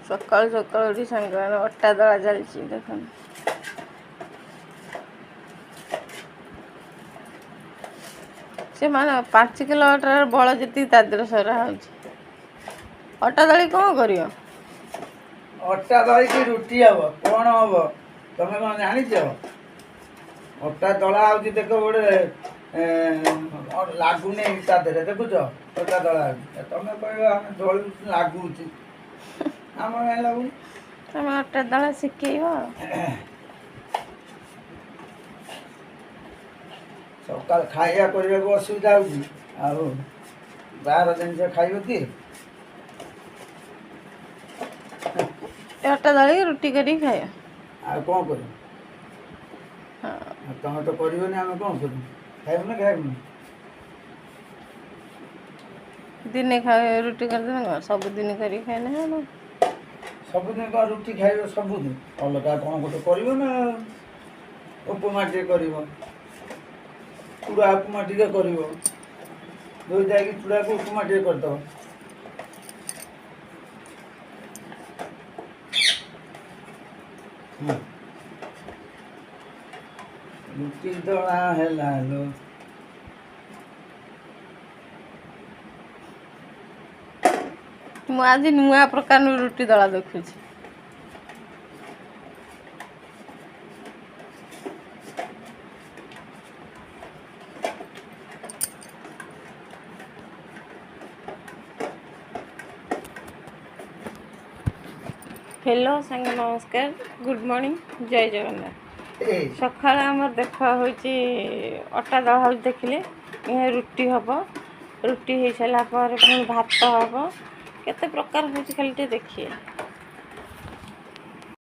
सकाल सकाल सांग अटा दला चलती देख से मान 5 किलोमीटर बल जी तादर सरा अटा दली कौन कर अटा दलिकी रुटी हम कौन हम तुम कौन जाच अटा दला हो देख गोटे लगुनि ता देहरे देखुच अटा दला तुम कह दल लगुच आम कहीं लगुनि तुम अटा दला शिखेब सकाल खाया करने को असुविधा हो बाहर जिन खाइब कि अटा दली रुटी कर खाए आ कौन कर तुम तो कर आम कौन कर खाइब ना खाइबन दिने खाए रुटी कर सबुदिन कर खाए ना सबुदिन कौन रुटी खाइब सबुदिन अलग कौन गोटे कर ना उपमा टे कर चूड़ा उपमा टे कर धोई जाकि चूड़ा को उपमा टे करदब रुटी दला है लो मु आज नुआ प्रकार रुटी दला देखुची हेलो सांग नमस्कार गुड मॉर्निंग जय जगन्नाथ सकाळ आमर देखा होची अटा दला देखिले ये रुटी हब रुटी हो सारा पर भात हब केते प्रकार होची खाली देखिए